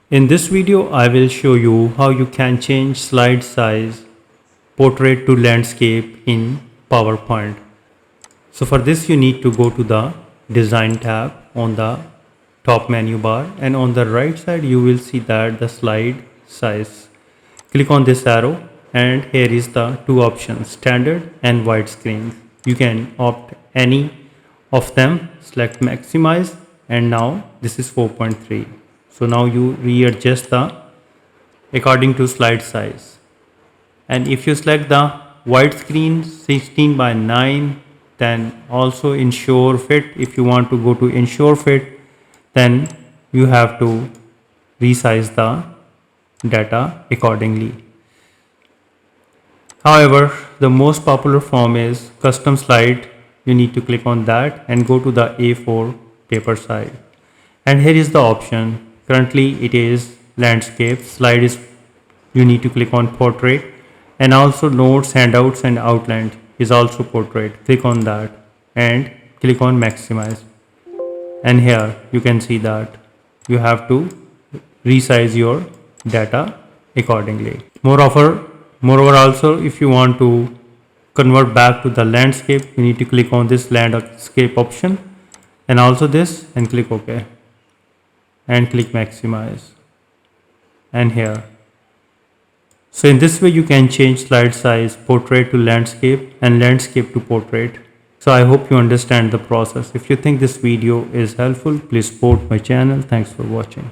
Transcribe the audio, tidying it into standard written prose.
In this video, I will show you how you can change slide size portrait to landscape in PowerPoint. So for this, you need to go to the Design tab on the top menu bar, and on the right side you will see that the slide size. Click on this arrow and here is the two options, standard and widescreen. You can opt any of them, select maximize, and now this is 4.3. So now you readjust the according to slide size. And if you select the widescreen 16 by 9, then also ensure fit. If you want to go to ensure fit, then you have to resize the data accordingly. However, the most popular form is custom slide. You need to click on that and go to the A4 paper size. And here is the option. Currently it is landscape. Slide is, you need to click on portrait, and also notes, handouts and outline is also portrait. Click on that and click on maximize. And here you can see that you have to resize your data accordingly. Moreover also, if you want to convert back to the landscape, you need to click on this landscape option and also this, and click OK and click maximize, and here. So in this way you can change slide size portrait to landscape and landscape to portrait. So I hope you understand the process. If you think this video is helpful, please support my channel. Thanks for watching.